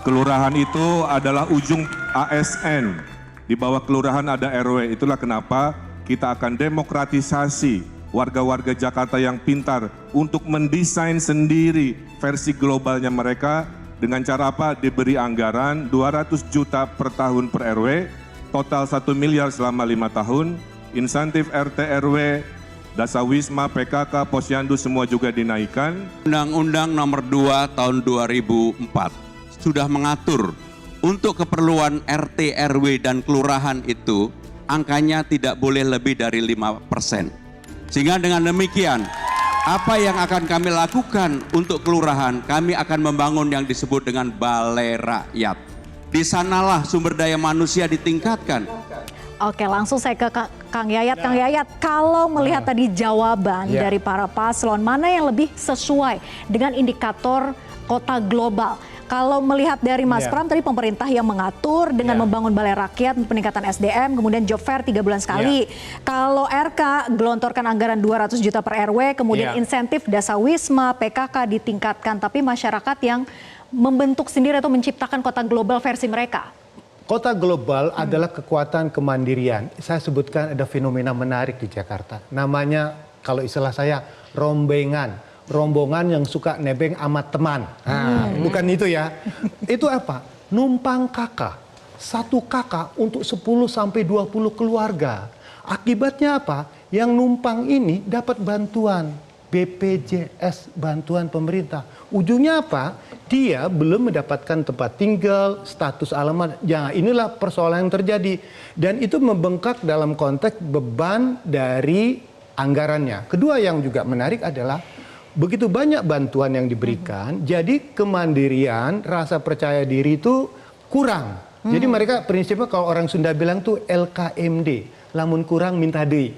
Kelurahan itu adalah ujung ASN. Di bawah kelurahan ada RW. Itulah kenapa kita akan demokratisasi warga-warga Jakarta yang pintar untuk mendesain sendiri versi globalnya mereka. Dengan cara apa? Diberi anggaran 200 juta per tahun per RW, total 1 miliar selama 5 tahun, insentif RT RW, Dasawisma, PKK, Posyandu semua juga dinaikkan. Undang-Undang nomor 2 tahun 2004 sudah mengatur untuk keperluan RT, RW, dan kelurahan itu angkanya tidak boleh lebih dari 5%. Sehingga dengan demikian, apa yang akan kami lakukan untuk kelurahan, kami akan membangun yang disebut dengan balai rakyat. Di sanalah sumber daya manusia ditingkatkan. Oke, langsung saya ke Kang Yayat. Kang Yayat, kalau melihat tadi jawaban dari para paslon, mana yang lebih sesuai dengan indikator kota global? Kalau melihat dari Mas Pram tadi, pemerintah yang mengatur dengan membangun balai rakyat, peningkatan SDM, kemudian job fair 3 bulan sekali. Kalau RK gelontorkan anggaran 200 juta per RW, kemudian insentif Dasawisma, PKK ditingkatkan, tapi masyarakat yang membentuk sendiri atau menciptakan kota global versi mereka. Kota global adalah kekuatan kemandirian. Saya sebutkan ada fenomena menarik di Jakarta. Namanya, kalau istilah saya, rombengan. Rombongan yang suka nebeng amat teman. Bukan itu ya. Itu apa? Numpang kakak. Satu kakak untuk 10 sampai 20 keluarga. Akibatnya apa? Yang numpang ini dapat bantuan BPJS, bantuan pemerintah. Ujungnya apa? Dia belum mendapatkan tempat tinggal, status alamat. Ya, inilah persoalan yang terjadi. Dan itu membengkak dalam konteks beban dari anggarannya. Kedua yang juga menarik adalah begitu banyak bantuan yang diberikan, jadi kemandirian, rasa percaya diri itu kurang. Jadi mereka prinsipnya kalau orang Sunda bilang tuh LKMD, lamun kurang minta deui.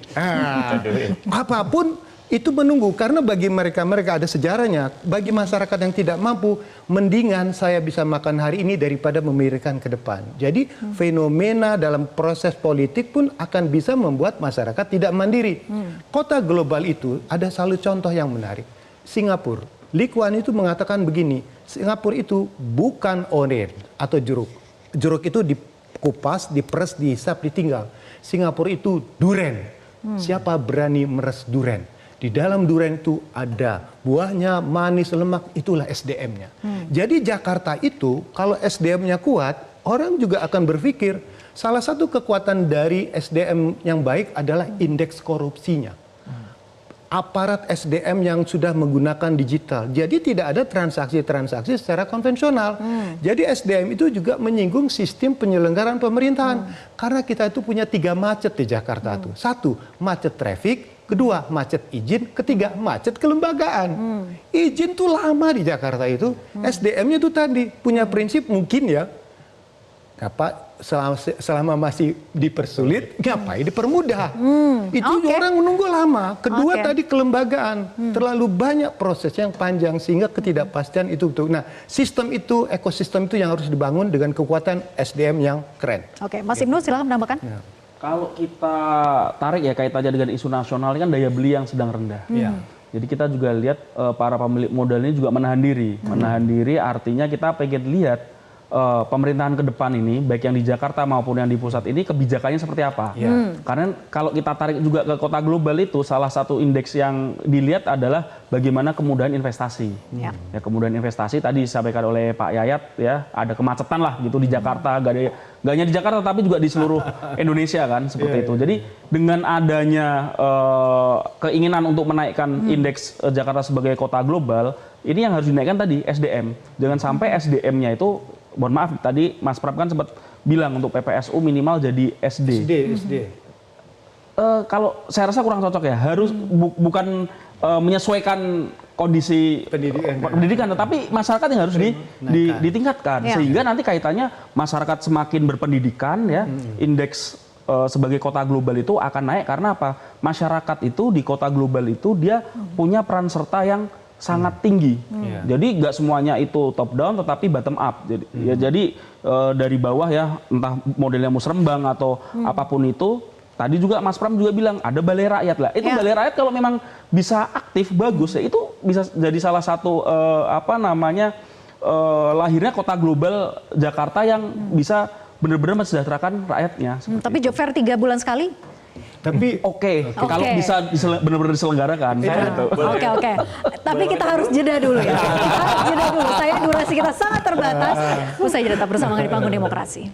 Apapun Itu menunggu, karena bagi mereka ada sejarahnya. Bagi masyarakat yang tidak mampu, mendingan saya bisa makan hari ini daripada memikirkan ke depan. Jadi fenomena dalam proses politik pun akan bisa membuat masyarakat tidak mandiri. Kota global itu ada selalu contoh yang menarik. Singapura. Lee Kuan Yew itu mengatakan begini, Singapura itu bukan oren atau jeruk. Jeruk itu dikupas, diperes, dihisap, ditinggal. Singapura itu duren. Siapa berani meres duren? Di dalam durian itu ada buahnya, manis, lemak, itulah SDM-nya. Jadi Jakarta itu kalau SDM-nya kuat, orang juga akan berpikir salah satu kekuatan dari SDM yang baik adalah indeks korupsinya. Aparat SDM yang sudah menggunakan digital. Jadi tidak ada transaksi-transaksi secara konvensional. Jadi SDM itu juga menyinggung sistem penyelenggaraan pemerintahan. Karena kita itu punya 3 macet di Jakarta itu. 1, macet traffic. Kedua, macet izin. Ketiga, macet kelembagaan. Izin tuh lama di Jakarta itu. SDM-nya itu tadi punya prinsip mungkin ya, selama masih dipersulit, ngapain dipermudah. Itu orang menunggu lama. Kedua tadi kelembagaan. Terlalu banyak proses yang panjang sehingga ketidakpastian itu. Nah, sistem itu, ekosistem itu yang harus dibangun dengan kekuatan SDM yang keren. Oke, Mas Ibnu silahkan menambahkan. Ya. Kalau kita tarik ya kaitannya dengan isu nasional ini kan daya beli yang sedang rendah. Jadi kita juga lihat para pemilik modal ini juga menahan diri. Menahan diri artinya kita pengen lihat pemerintahan ke depan ini, baik yang di Jakarta maupun yang di pusat ini kebijakannya seperti apa. Karena kalau kita tarik juga ke kota global itu, salah satu indeks yang dilihat adalah bagaimana kemudahan investasi. Ya, kemudahan investasi tadi disampaikan oleh Pak Yayat ya, ada kemacetan lah gitu di Jakarta, gak hanya di Jakarta tapi juga di seluruh Indonesia kan seperti itu. Jadi dengan adanya keinginan untuk menaikkan indeks Jakarta sebagai kota global, ini yang harus dinaikkan tadi SDM. Jangan sampai SDM-nya itu, mohon maaf tadi Mas Prab kan sempat bilang untuk PPSU minimal jadi SD. Kalau saya rasa kurang cocok ya, harus bukan menyesuaikan kondisi pendidikan, tetapi masyarakat yang harus ditingkatkan sehingga nanti kaitannya masyarakat semakin berpendidikan ya, indeks sebagai kota global itu akan naik. Karena apa? Masyarakat itu di kota global itu dia punya peran serta yang sangat tinggi. Jadi nggak semuanya itu top down tetapi bottom up. Jadi dari bawah ya, entah modelnya musrembang atau apapun itu. Tadi juga Mas Pram juga bilang ada balai rakyat lah. Itu balai rakyat kalau memang bisa aktif bagus ya, itu bisa jadi salah satu lahirnya kota global Jakarta yang bisa benar-benar mensejahterakan rakyatnya. Tapi job fair 3 bulan sekali? Tapi kalau bisa benar-benar diselenggarakan. Oke. Tapi kita harus jeda dulu ya. Kita harus jeda dulu. Durasi kita sangat terbatas. Usai jeda tetap bersama di Panggung Demokrasi.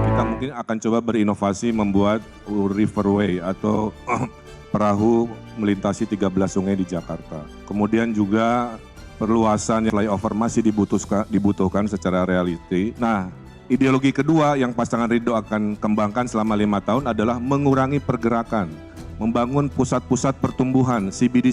Kita mungkin akan coba berinovasi membuat riverway atau perahu melintasi 13 sungai di Jakarta. Kemudian juga perluasan flyover masih dibutuhkan secara reality. Nah, ideologi kedua yang pasangan Ridho akan kembangkan selama 5 tahun adalah mengurangi pergerakan, membangun pusat-pusat pertumbuhan, CBD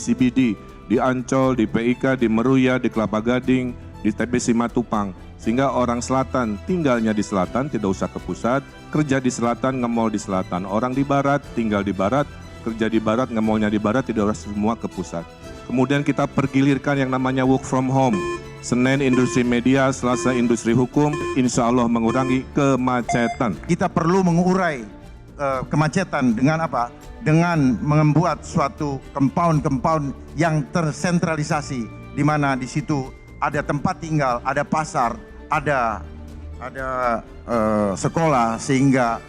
di Ancol, di PIK, di Meruya, di Kelapa Gading, di TBC Matupang, sehingga orang selatan tinggalnya di selatan, tidak usah ke pusat, kerja di selatan, ngemol di selatan, orang di barat tinggal di barat, kerja di barat, ngemolnya di barat, tidak harus semua ke pusat. Kemudian kita pergilirkan yang namanya work from home. Senin industri media, Selasa industri hukum, insya Allah mengurangi kemacetan. Kita perlu mengurai kemacetan dengan apa? Dengan membuat suatu compound yang tersentralisasi, di mana di situ ada tempat tinggal, ada pasar, ada sekolah, sehingga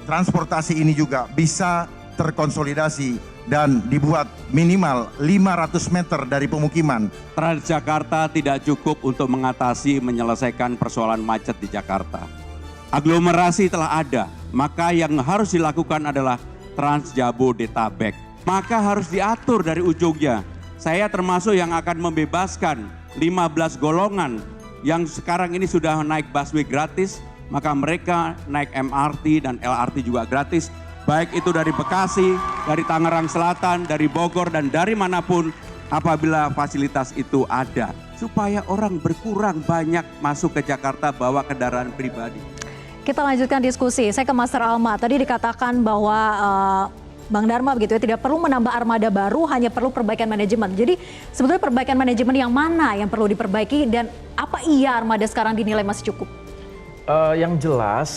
transportasi ini juga bisa terkonsolidasi dan dibuat minimal 500 meter dari pemukiman. Transjakarta tidak cukup untuk menyelesaikan persoalan macet di Jakarta. Aglomerasi telah ada, maka yang harus dilakukan adalah Transjabodetabek. Maka harus diatur dari ujungnya. Saya termasuk yang akan membebaskan 15 golongan yang sekarang ini sudah naik busway gratis, maka mereka naik MRT dan LRT juga gratis. Baik itu dari Bekasi, dari Tangerang Selatan, dari Bogor, dan dari manapun apabila fasilitas itu ada. supaya orang berkurang banyak masuk ke Jakarta bawa kendaraan pribadi. Kita lanjutkan diskusi. Saya ke Master Alma. Tadi dikatakan bahwa Bang Dharma begitu ya, tidak perlu menambah armada baru, hanya perlu perbaikan manajemen. Jadi sebetulnya perbaikan manajemen yang mana yang perlu diperbaiki dan apa iya armada sekarang dinilai masih cukup? Yang jelas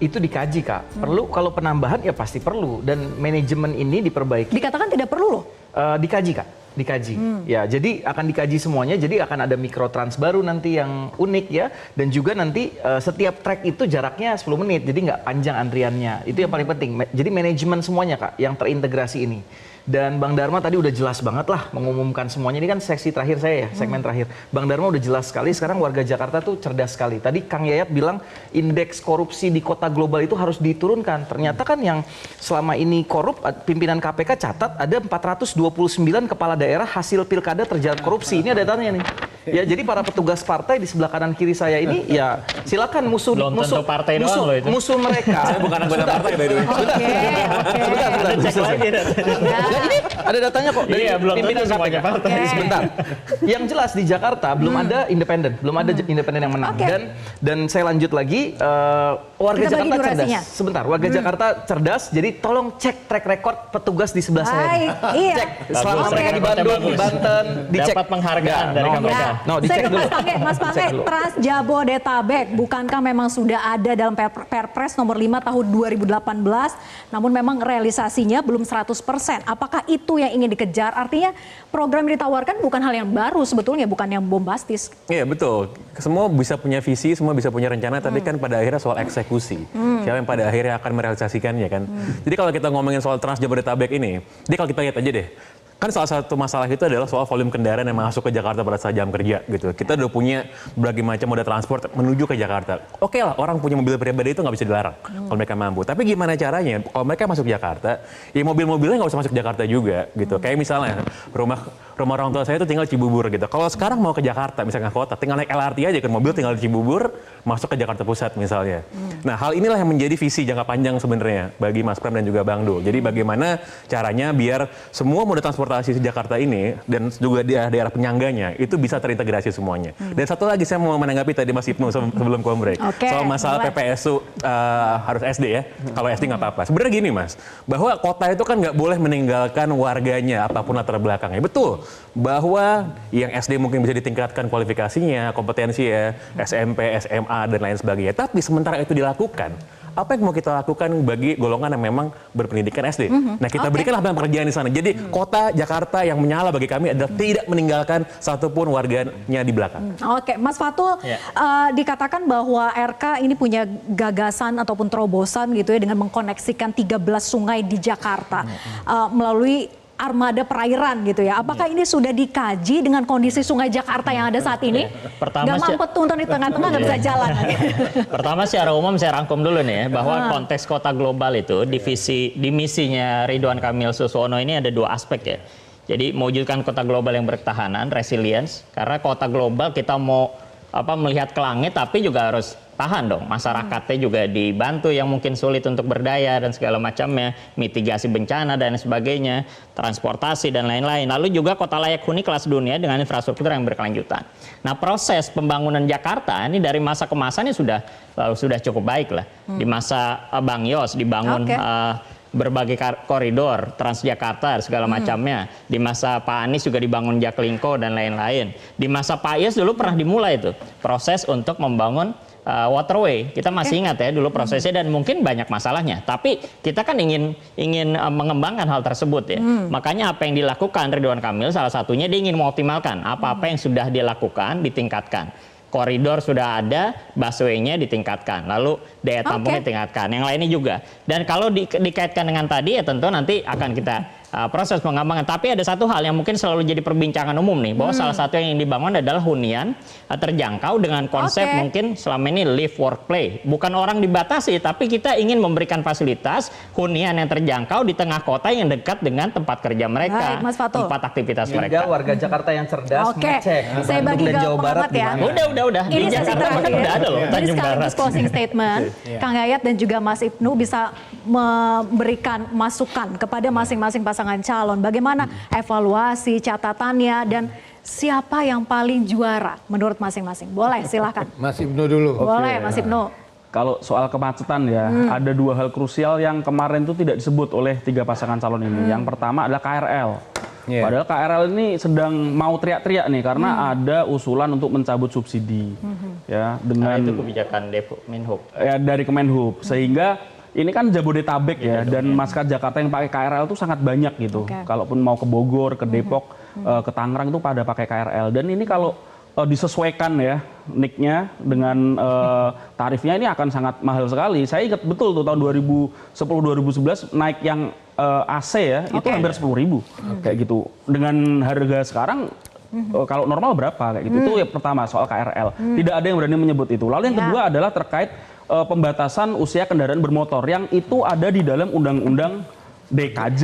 itu dikaji, Kak. Perlu, kalau penambahan ya pasti perlu, dan manajemen ini diperbaiki. Dikatakan tidak perlu loh. Dikaji, Kak. Dikaji. Ya, jadi akan dikaji semuanya. Jadi akan ada mikrotrans baru nanti yang unik ya, dan juga nanti setiap trek itu jaraknya 10 menit. Jadi nggak panjang antriannya. Itu yang paling penting. Jadi manajemen semuanya, Kak, yang terintegrasi ini. Dan Bang Dharma tadi udah jelas banget lah mengumumkan semuanya. Ini kan seksi terakhir saya ya, segmen terakhir. Bang Dharma udah jelas sekali, sekarang warga Jakarta tuh cerdas sekali. Tadi Kang Yayat bilang indeks korupsi di kota global itu harus diturunkan. Ternyata kan yang selama ini korup, pimpinan KPK catat ada 429 kepala daerah hasil pilkada terjerat korupsi. Ini ada datanya nih. Ya, jadi para petugas partai di sebelah kanan kiri saya ini ya silakan musuh partai doang loh itu. Musuh mereka. Saya bukan anggota partai by the way. Sebentar. Nah, ini ada datanya kok dari pimpinan KPK. Sebentar. Yang jelas di Jakarta belum ada independen, independen yang menang. Dan saya lanjut lagi, warga Kita Jakarta cerdas. durasinya. Sebentar, warga Jakarta cerdas. Jadi tolong cek track record petugas di sebelah saya. Iya. Cek selama mereka di Bandung, di Banten, dicek. Dapat penghargaan dari KPK. Dicek Saya ke dulu. Mas Pange, Trans Jabodetabek bukankah memang sudah ada dalam Perpres nomor 5 tahun 2018, namun memang realisasinya belum 100%. Apakah itu yang ingin dikejar? Artinya program yang ditawarkan bukan hal yang baru sebetulnya, bukan yang bombastis. Iya betul, semua bisa punya visi, semua bisa punya rencana, tapi kan pada akhirnya soal eksekusi. Siapa yang pada akhirnya akan merealisasikannya kan. Jadi kalau kita ngomongin soal Trans Jabodetabek ini, jadi kalau kita lihat aja deh, kan salah satu masalah itu adalah soal volume kendaraan yang masuk ke Jakarta pada saat jam kerja gitu. Kita udah punya berbagai macam moda transport menuju ke Jakarta. Oke lah, orang punya mobil pribadi itu nggak bisa dilarang kalau mereka mampu. Tapi gimana caranya? Kalau mereka masuk Jakarta, ya mobil-mobilnya nggak usah masuk Jakarta juga gitu. Kayak misalnya rumah orang tua saya itu tinggal di Cibubur gitu. Kalau sekarang mau ke Jakarta, misalnya kota, tinggal naik LRT aja kan, mobil tinggal di Cibubur, masuk ke Jakarta Pusat misalnya. Nah, hal inilah yang menjadi visi jangka panjang sebenarnya bagi Mas Pram dan juga Bang Dul. Jadi bagaimana caranya biar semua moda transportasi di Jakarta ini dan juga di daerah penyangganya itu bisa terintegrasi semuanya. Dan satu lagi saya mau menanggapi tadi Mas Ibnu sebelum kombrek. Soal masalah PPSU harus SD ya. Kalau SD nggak apa-apa. Sebenarnya gini Mas, bahwa kota itu kan nggak boleh meninggalkan warganya apapun latar belakangnya. Betul. Bahwa yang SD mungkin bisa ditingkatkan kualifikasinya, kompetensi ya, SMP, SMA dan lain sebagainya. Tapi sementara itu dilakukan, apa yang mau kita lakukan bagi golongan yang memang berpendidikan SD? Nah, kita berikanlah pekerjaan di sana. Jadi kota Jakarta yang menyala bagi kami adalah tidak meninggalkan satupun warganya di belakang. Oke, Mas Fatul, dikatakan bahwa RK ini punya gagasan ataupun terobosan gitu ya dengan mengkoneksikan 13 sungai di Jakarta melalui armada perairan gitu ya. Apakah ini sudah dikaji dengan kondisi sungai Jakarta yang ada saat ini? Pertama nggak mampet tuntun di tengah-tengah nggak bisa jalan. Pertama secara umum saya rangkum dulu nih ya, bahwa konteks kota global itu di misinya Ridwan Kamil Suswono ini ada dua aspek ya. Jadi mewujudkan kota global yang berketahanan, resilience, karena kota global kita mau melihat ke langit tapi juga harus tahan dong, masyarakatnya juga dibantu yang mungkin sulit untuk berdaya dan segala macamnya, mitigasi bencana dan sebagainya, transportasi dan lain-lain. Lalu juga kota layak huni kelas dunia dengan infrastruktur yang berkelanjutan. Nah, proses pembangunan Jakarta ini dari masa ke masa ini sudah cukup baik lah. Di masa Bang Yos dibangun berbagai koridor Transjakarta segala macamnya. Di masa Pak Anies juga dibangun Jaklingko dan lain-lain. Di masa Pak Yos dulu pernah dimulai itu proses untuk membangun waterway. Kita masih ingat ya dulu prosesnya dan mungkin banyak masalahnya. Tapi kita kan ingin mengembangkan hal tersebut ya. Makanya apa yang dilakukan Ridwan Kamil salah satunya dia ingin mengoptimalkan apa-apa yang sudah dilakukan ditingkatkan. Koridor sudah ada, busway-nya ditingkatkan, lalu daya tampungnya ditingkatkan, yang lainnya juga. Dan kalau dikaitkan dengan tadi ya tentu nanti akan kita proses pengembangan. Tapi ada satu hal yang mungkin selalu jadi perbincangan umum nih, bahwa salah satu yang dibangun adalah hunian terjangkau dengan konsep mungkin selama ini live, work, play. Bukan orang dibatasi, tapi kita ingin memberikan fasilitas hunian yang terjangkau di tengah kota yang dekat dengan tempat kerja mereka, tempat aktivitas mereka. Warga Jakarta yang cerdas ngecek saya bagi ke Jawa Barat ya. Udah. Ini Di Jakarta bahkan udah ada loh Jadi Tanjung Barat. sekaligus closing statement, Kang Yayat dan juga Mas Ibnu bisa memberikan masukan kepada masing-masing pasangan calon. Bagaimana evaluasi, catatannya, dan siapa yang paling juara menurut masing-masing? Boleh, silakan. Mas Ibnu dulu. Boleh, Mas Ibnu. Kalau soal kemacetan ya, ada dua hal krusial yang kemarin itu tidak disebut oleh 3 pasangan calon ini. Yang pertama adalah KRL. Yeah. Padahal KRL ini sedang mau teriak-teriak nih karena ada usulan untuk mencabut subsidi, ya dengan itu kebijakan Menhub. Ya, dari Kemenhub, sehingga ini kan Jabodetabek ya, dan masyarakat Jakarta yang pakai KRL itu sangat banyak gitu. Kalaupun mau ke Bogor, ke Depok, ke Tangerang itu pada pakai KRL. Dan ini kalau disesuaikan ya nicknya dengan tarifnya ini akan sangat mahal sekali. Saya ingat betul tuh tahun 2010-2011 naik yang AC ya itu hampir 10.000 kayak gitu. Dengan harga sekarang kalau normal berapa kayak gitu. Itu ya pertama soal KRL. Tidak ada yang berani menyebut itu. Lalu yang kedua adalah terkait pembatasan usia kendaraan bermotor yang itu ada di dalam undang-undang DKJ.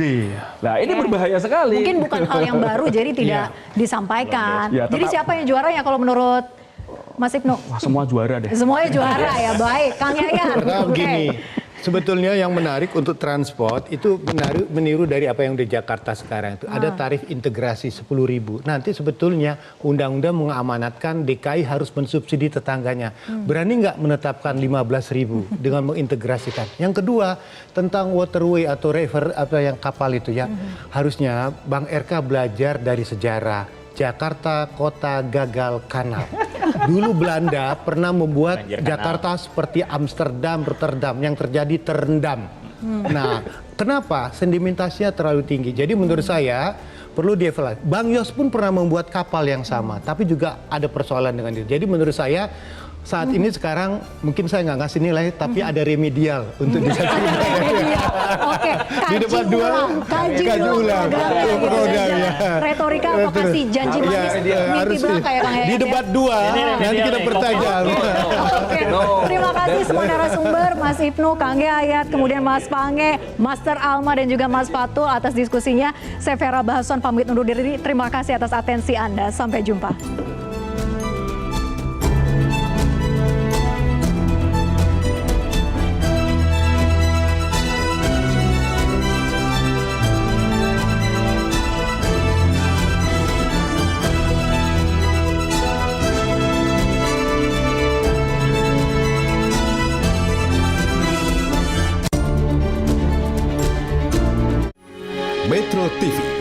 Nah, ini berbahaya sekali. Mungkin bukan hal yang baru, jadi tidak disampaikan. Ya, jadi siapa yang juaranya kalau menurut Mas Ibnu? Wah, semua juara deh. Semuanya juara ya, baik. Kang Yayan. Karena Oke. gini, sebetulnya yang menarik untuk transport itu meniru dari apa yang di Jakarta sekarang itu. Ada tarif integrasi 10.000. Nanti sebetulnya undang-undang mengamanatkan DKI harus mensubsidi tetangganya. Berani nggak menetapkan 15.000 dengan mengintegrasikan? Yang kedua, tentang waterway atau river apa yang kapal itu ya. Harusnya Bang RK belajar dari sejarah. Jakarta kota gagal kanal. Dulu Belanda pernah membuat Jakarta seperti Amsterdam, Rotterdam yang terjadi terendam. Nah, kenapa? Sedimentasinya terlalu tinggi. Jadi menurut saya perlu dievaluasi. Bang Yos pun pernah membuat kapal yang sama, tapi juga ada persoalan dengan itu. Jadi menurut saya saat ini sekarang mungkin saya nggak ngasih nilai, tapi ada remedial untuk Oke, di debat dua kaji ulang. Retorika apa kasih janji manis, mimpi belaka ya Kang Yayan. Di debat dua nanti kita pertajam. Oke, terima kasih semua narasumber, Mas Ibnu, Kang Yayan, kemudian Mas Pange, Master Alma dan juga Mas Fatul atas diskusinya. Saya Vera Bahason pamit undur diri. Terima kasih atas atensi Anda. Sampai jumpa. Metro TV